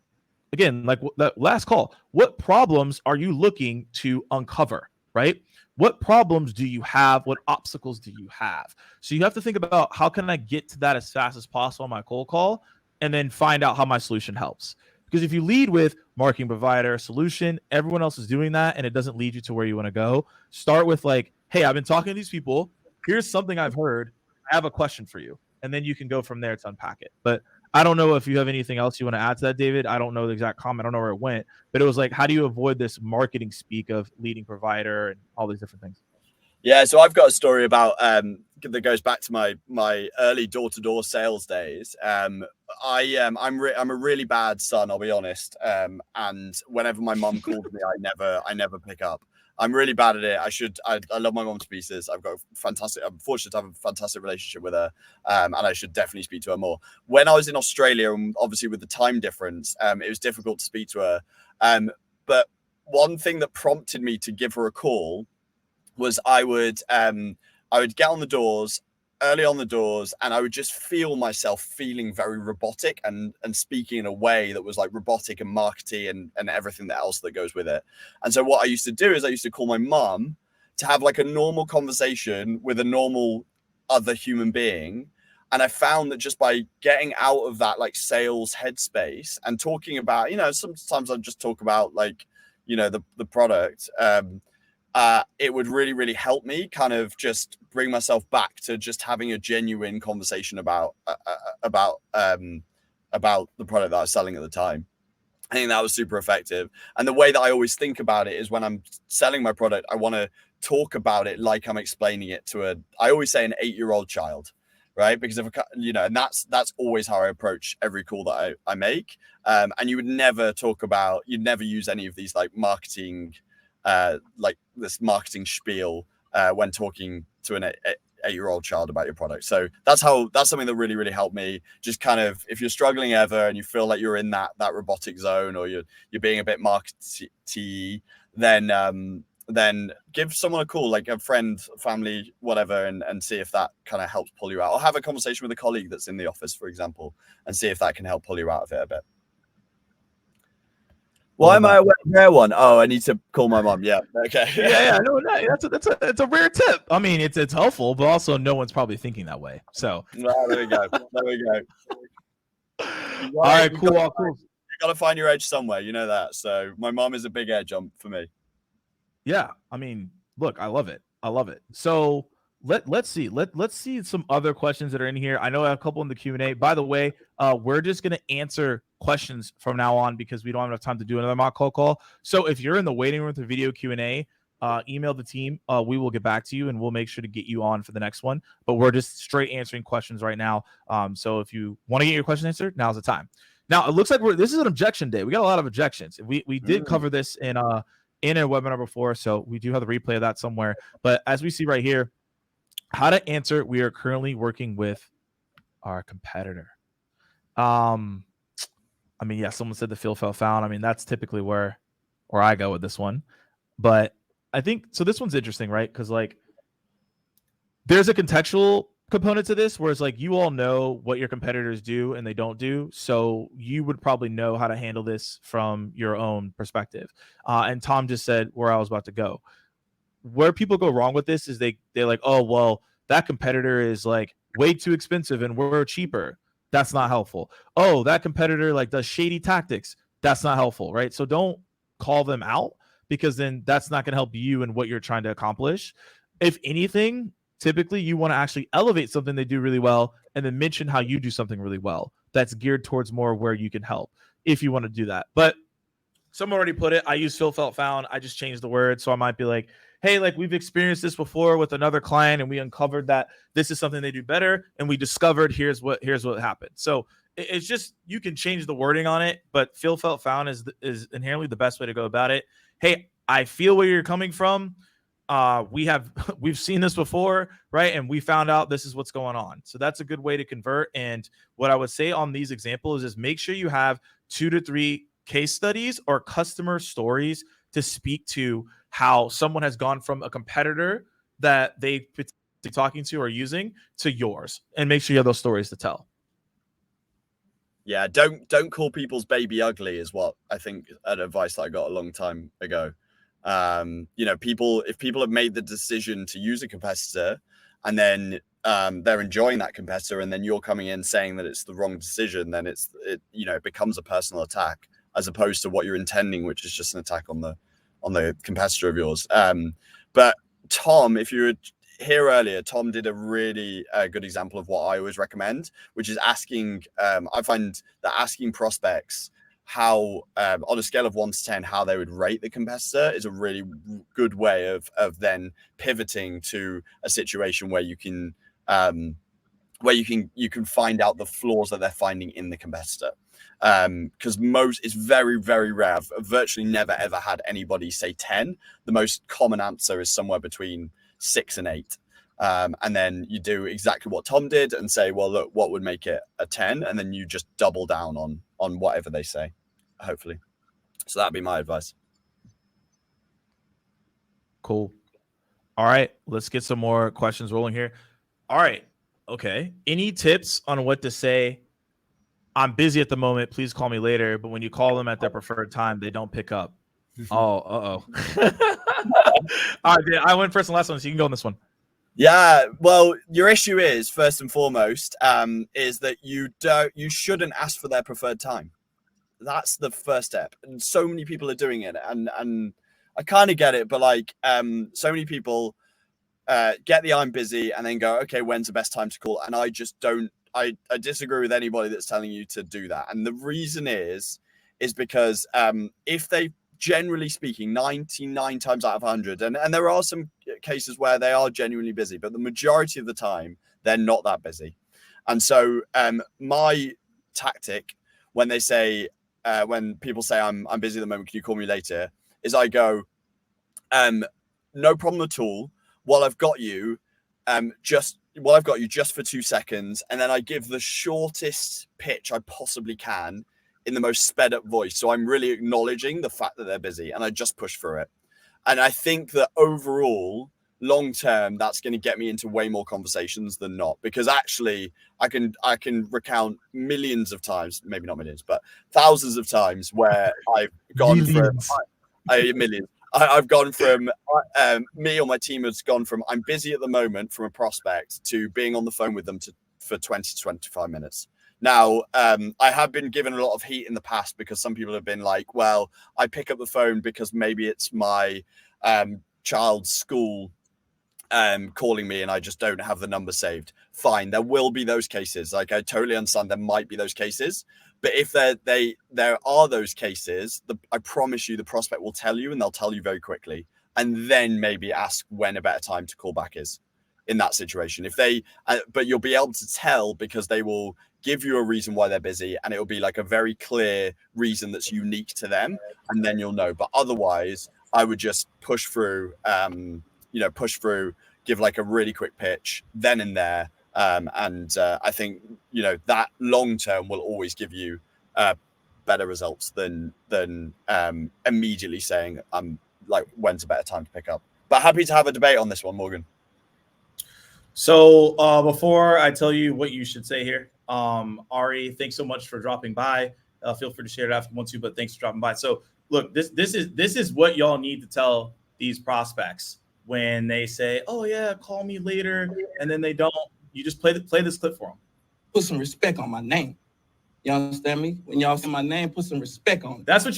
again, like that last call, what problems are you looking to uncover, right? What problems do you have? What obstacles do you have? So you have to think about, how can I get to that as fast as possible on my cold call, and then find out how my solution helps. Because if you lead with marketing provider, solution, everyone else is doing that, and it doesn't lead you to where you want to go. Start with like, hey, I've been talking to these people. Here's something I've heard. I have a question for you. And then you can go from there to unpack it. But I don't know if you have anything else you want to add to that, David. I don't know the exact comment. I don't know where it went. But it was like, how do you avoid this marketing speak of leading provider and all these different things? Yeah, so I've got a story about that goes back to my early door-to-door sales days. I'm a really bad son, I'll be honest. And whenever my mum calls me, I never pick up. I'm really bad at it. I love my mom to pieces. I'm fortunate to have a fantastic relationship with her. And I should definitely speak to her more. When I was in Australia, and obviously with the time difference, it was difficult to speak to her. But one thing that prompted me to give her a call was I would get on the doors, early on the doors, and I would just feel myself feeling very robotic and speaking in a way that was like robotic and markety and everything else that goes with it. And so what I used to do is I used to call my mum to have like a normal conversation with a normal other human being. And I found that just by getting out of that like sales headspace and talking about, sometimes I'd just talk about like, the product, it would really, really help me kind of just bring myself back to just having a genuine conversation about the product that I was selling at the time. I think that was super effective. And the way that I always think about it is when I'm selling my product, I want to talk about it like I'm explaining it to I always say an 8-year-old child, right? Because and that's always how I approach every call that I make. And you'd never use any of these like marketing, like this marketing spiel when talking to an 8-year-old child about your product. So that's something that really, really helped me. Just kind of, if you're struggling ever and you feel like you're in that robotic zone, or you're being a bit markety, then then give someone a call, like a friend, family, whatever, and see if that kind of helps pull you out. Or have a conversation with a colleague that's in the office, for example, and see if that can help pull you out of it a bit. Why am I wearing hair one? Oh, I need to call my mom. Yeah. Okay. Yeah. No, that's a rare tip. I mean, it's helpful, but also no one's probably thinking that way. So well, there we go. There we go. All right, cool. You got to find your edge somewhere. You know that. So my mom is a big edge for me. Yeah. I mean, look, I love it. So let's see some other questions that are in here. I know I have a couple in the Q&A. By the way, we're just going to answer questions from now on because we don't have enough time to do another mock call. So if you're in the waiting room for video Q&A, email the team. We will get back to you and we'll make sure to get you on for the next one. But we're just straight answering questions right now. So if you want to get your question answered, now's the time. Now it looks like this is an objection day. We got a lot of objections. We did cover this in a webinar before, so we do have the replay of that somewhere. But as we see right here, how to answer, we are currently working with our competitor. I mean, yeah, someone said the field felt found. I mean, that's typically where I go with this one. But I think, so this one's interesting, right? Because like there's a contextual component to this, whereas like you all know what your competitors do and they don't do. So you would probably know how to handle this from your own perspective. And Tom just said where I was about to go. Where people go wrong with this is they're like, oh, well, that competitor is like way too expensive and we're cheaper. That's not helpful. Oh, that competitor like does shady tactics. That's not helpful, right? So don't call them out because then that's not going to help you and what you're trying to accomplish. If anything, typically you want to actually elevate something they do really well and then mention how you do something really well. That's geared towards more where you can help if you want to do that. But someone already put it. I use Phil felt found. I just changed the word. So I might be like, hey, like we've experienced this before with another client and we uncovered that this is something they do better. And we discovered here's what happened. So it's just, you can change the wording on it, but Phil felt found is inherently the best way to go about it. Hey, I feel where you're coming from. We've seen this before, right? And we found out this is what's going on. So that's a good way to convert. And what I would say on these examples is make sure you have 2 to 3 case studies or customer stories to speak to how someone has gone from a competitor that they talking to or using to yours, and make sure you have those stories to tell. Yeah, don't call people's baby ugly is what I think an advice that I got a long time ago. You know, if people have made the decision to use a competitor and then they're enjoying that competitor and then you're coming in saying that it's the wrong decision, then it becomes a personal attack as opposed to what you're intending, which is just an attack on the competitor of yours. But Tom, if you were here earlier, Tom did a really good example of what I always recommend, which is asking, I find that asking prospects how, on a scale of 1 to 10, how they would rate the competitor is a really good way of then pivoting to a situation where you can find out the flaws that they're finding in the competitor. Because it's very, very rare. I've virtually never ever had anybody say 10. The most common answer is somewhere between 6 and 8. And then you do exactly what Tom did and say, well, look, what would make it a 10? And then you just double down on whatever they say, hopefully. So that'd be my advice. Cool. All right, let's get some more questions rolling here. All right. Okay. Any tips on what to say? I'm busy at the moment. Please call me later. But when you call them at their preferred time, they don't pick up. Oh, All right, I went first and last one, so you can go on this one. Yeah, well, your issue is first and foremost is that you shouldn't ask for their preferred time. That's the first step, and so many people are doing it, and I kind of get it, but like so many people get the I'm busy and then go, okay, when's the best time to call? And I just don't. I disagree with anybody that's telling you to do that. And the reason is because if they, generally speaking, 99 times out of 100, and there are some cases where they are genuinely busy, but the majority of the time, they're not that busy. And so my tactic when they say, when people say, I'm busy at the moment, can you call me later? Is I go, no problem at all. While I've got you, just for 2 seconds, and then I give the shortest pitch I possibly can in the most sped up voice. So I'm really acknowledging the fact that they're busy, and I just push through it. And I think that overall, long term, that's going to get me into way more conversations than not, because actually I can recount millions of times, maybe not millions, but thousands of times where I've gone Millions. from millions. I've gone from me or my team has gone from I'm busy at the moment from a prospect to being on the phone with them for 20 to 25 minutes. Now, I have been given a lot of heat in the past because some people have been like, well, I pick up the phone because maybe it's my child's school calling me and I just don't have the number saved. Fine, there will be those cases. Like, I totally understand there might be those cases, but if there are those cases, I promise you the prospect will tell you, and they'll tell you very quickly, and then maybe ask when a better time to call back is in that situation. If they but you'll be able to tell because they will give you a reason why they're busy, and it'll be like a very clear reason that's unique to them, and then you'll know. But otherwise, I would just push through, give like a really quick pitch then and there. I think, that long term will always give you better results than immediately saying, like, when's a better time to pick up. But happy to have a debate on this one, Morgan. So before I tell you what you should say here, Ari, thanks so much for dropping by. Feel free to share it after you want to, but thanks for dropping by. So look, this is what y'all need to tell these prospects when they say, "Oh yeah, call me later," and then they don't. You just play this clip for them. Put some respect on my name. You understand me? When y'all say my name, put some respect on it. That's what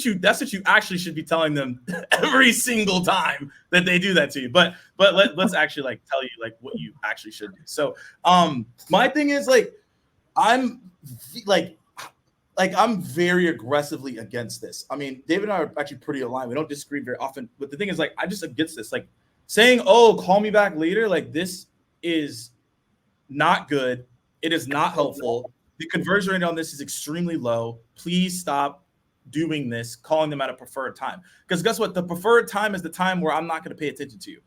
you actually should be telling them every single time that they do that to you. But let's actually like tell you like what you actually should do. So my thing is like I'm very aggressively against this. I mean, David and I are actually pretty aligned. We don't disagree very often. But the thing is, like, I'm just against this. Like saying, "Oh, call me back later," like this is not good. It is not helpful. The conversion rate on this is extremely low. Please stop doing this, calling them at a preferred time. Because guess what? The preferred time is the time where I'm not going to pay attention to you.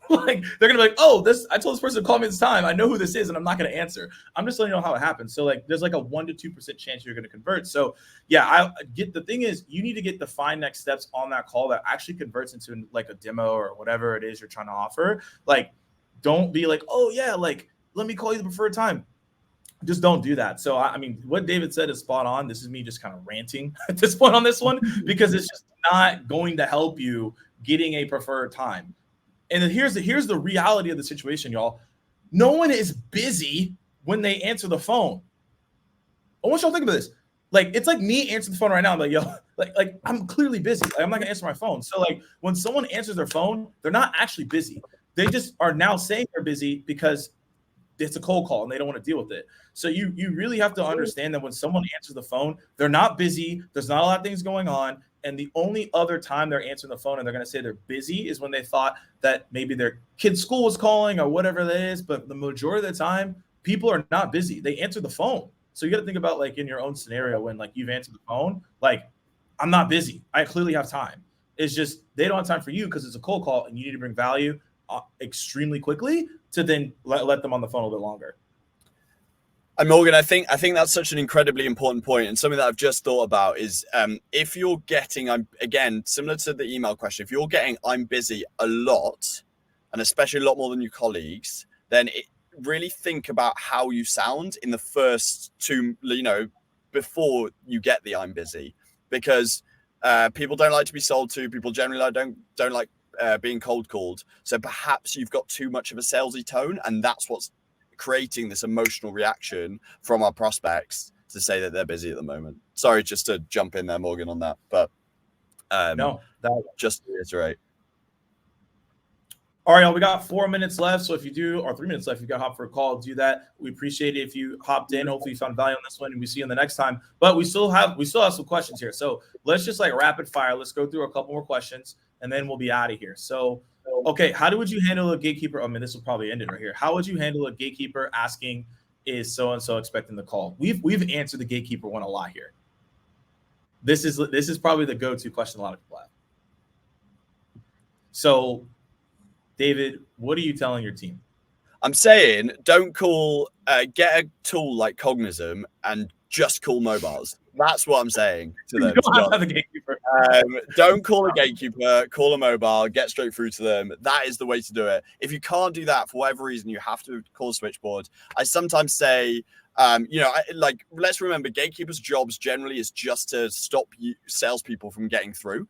Like, they're going to be like, "Oh, I told this person to call me this time. I know who this is, and I'm not going to answer." I'm just letting you know how it happens. So, like, there's like a 1 to 2% chance you're going to convert. So, yeah, the thing is, you need to get the fine next steps on that call that actually converts into like a demo or whatever it is you're trying to offer. Like, don't be like, "Oh, yeah, like, let me call you the preferred time." Just don't do that. So, I mean, what David said is spot on. This is me just kind of ranting at this point on this one, because it's just not going to help you getting a preferred time. And then here's the reality of the situation, y'all. No one is busy when they answer the phone. I want y'all to think about this. Like, it's like me answering the phone right now. I'm like, yo, like I'm clearly busy. Like, I'm not gonna answer my phone. So, like, when someone answers their phone, they're not actually busy. They just are now saying they're busy because it's a cold call and they don't want to deal with it. So you really have to understand that when someone answers the phone, they're not busy. There's not a lot of things going on. And the only other time they're answering the phone and they're going to say they're busy is when they thought that maybe their kid's school was calling or whatever that is. But the majority of the time, people are not busy. They answer the phone. So you got to think about, like, in your own scenario when, like, you've answered the phone, like, I'm not busy. I clearly have time. It's just they don't have time for you because it's a cold call and you need to bring value extremely quickly to then let them on the phone a little bit longer. And Morgan, I think that's such an incredibly important point, and something that I've just thought about is if you're getting, again, similar to the email question, if you're getting "I'm busy" a lot, and especially a lot more than your colleagues, then really think about how you sound in the first two, before you get the "I'm busy," because people don't like to be sold to. People generally don't like being cold called. So perhaps you've got too much of a salesy tone, and that's what's creating this emotional reaction from our prospects to say that they're busy at the moment. Sorry, just to jump in there, Morgan, on that, but just to reiterate. All right, y'all, we got 4 minutes left. So if you do, or 3 minutes left, if you got to hop for a call, do that. We appreciate it if you hopped in. Hopefully you found value on this one, and we see you in the next time. But we still have some questions here. So let's just like rapid fire. Let's go through a couple more questions, and then we'll be out of here. So, okay, how would you handle a gatekeeper? I mean, this will probably end it right here. How would you handle a gatekeeper asking, "Is so and so expecting the call?" We've answered the gatekeeper one a lot here. This is probably the go-to question a lot of people have. So, David, what are you telling your team? I'm saying don't call, get a tool like Cognism and just call mobiles. That's what I'm saying to them. You don't have to have a gatekeeper. Don't call a gatekeeper, call a mobile, get straight through to them. That is the way to do it. If you can't do that for whatever reason, you have to call switchboard. I sometimes say, let's remember gatekeepers' jobs generally is just to stop salespeople from getting through.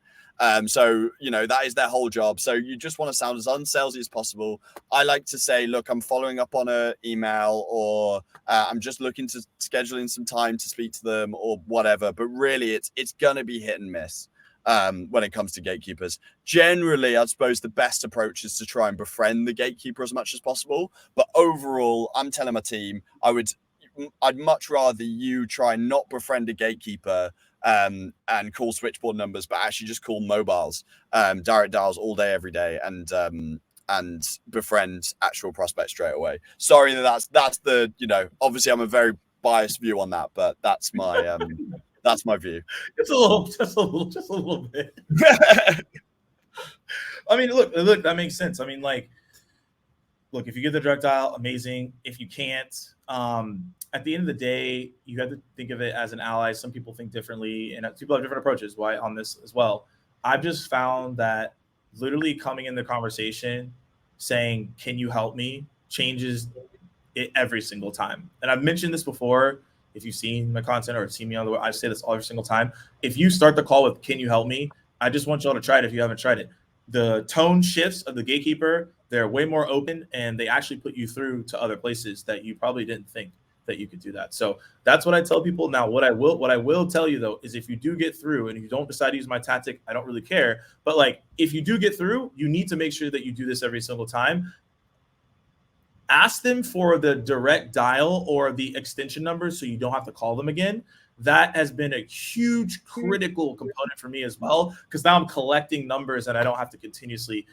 So, that is their whole job. So you just want to sound as unsalesy as possible. I like to say, look, I'm following up on an email, or I'm just looking to schedule in some time to speak to them or whatever. But really, it's going to be hit and miss when it comes to gatekeepers. Generally, I suppose the best approach is to try and befriend the gatekeeper as much as possible. But overall, I'm telling my team, I'd much rather you try and not befriend a gatekeeper and call switchboard numbers, but actually just call mobiles, direct dials all day, every day, and befriend actual prospects straight away. Sorry that's the, obviously I'm a very biased view on that, but that's my that's my view. Just a little bit. I mean, look, that makes sense. I mean, look, if you get the direct dial, amazing. If you can't, at the end of the day, you have to think of it as an ally. Some people think differently, and people have different approaches. Why on this as well? I've just found that literally coming in the conversation, saying, "Can you help me?" changes it every single time. And I've mentioned this before. If you've seen my content or seen me on the, I say this every single time. If you start the call with "Can you help me?" I just want y'all to try it if you haven't tried it. The tone shifts of the gatekeeper. They're way more open, and they actually put you through to other places that you probably didn't think that you could do that. So that's what I tell people. Now, what I will tell you though, is if you do get through and you don't decide to use my tactic, I don't really care. But if you do get through, you need to make sure that you do this every single time. Ask them for the direct dial or the extension number so you don't have to call them again. That has been a huge critical component for me as well, because now I'm collecting numbers and I don't have to continuously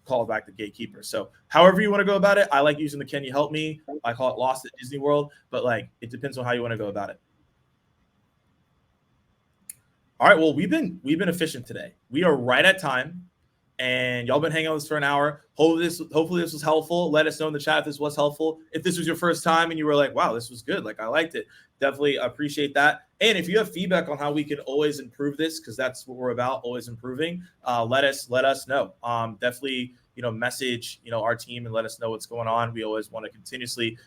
call back the gatekeeper. So however you want to go about it, I like using the "Can you help me?" I call it Lost at Disney World, but it depends on how you want to go about it. All right, well, we've been efficient today. We are right at time, and y'all been hanging out with us for an hour. Hopefully this was helpful. Let us know in the chat if this was helpful. If this was your first time and you were like, wow, this was good, I liked it, definitely appreciate that. And if you have feedback on how we can always improve this, because that's what we're about, always improving, let us know. Definitely, message, our team and let us know what's going on. We always want to continuously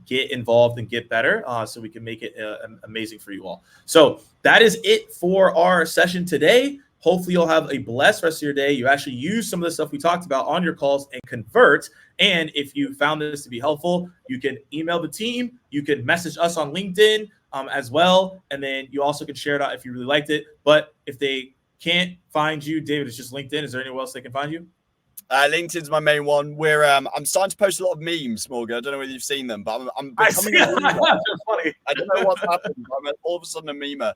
get involved and get better so we can make it amazing for you all. So that is it for our session today. Hopefully you'll have a blessed rest of your day. You actually use some of the stuff we talked about on your calls and convert. And if you found this to be helpful, you can email the team. You can message us on LinkedIn as well. And then you also can share it out if you really liked it. But if they can't find you, David, it's just LinkedIn. Is there anywhere else they can find you? LinkedIn's my main one. I'm starting to post a lot of memes, Morgan. I don't know whether you've seen them, but I'm becoming a memer. Funny. I don't know what's happened. I'm all of a sudden a memer.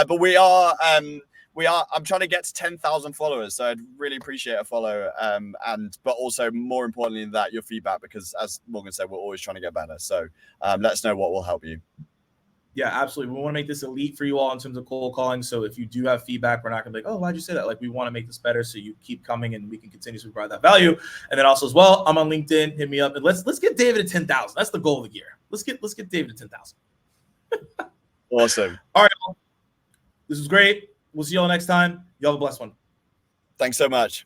But we are. I'm trying to get to 10,000 followers, so I'd really appreciate a follow. But also more importantly than that, your feedback, because as Morgan said, we're always trying to get better. So let us know what will help you. Yeah, absolutely. We want to make this elite for you all in terms of cold calling. So if you do have feedback, we're not going to be like, oh, why'd you say that? We want to make this better so you keep coming and we can continue to provide that value. And then also as well, I'm on LinkedIn. Hit me up and let's get David to 10,000. That's the goal of the year. Let's get David to 10,000. Awesome. All right. This was great. We'll see y'all next time. Y'all have a blessed one. Thanks so much.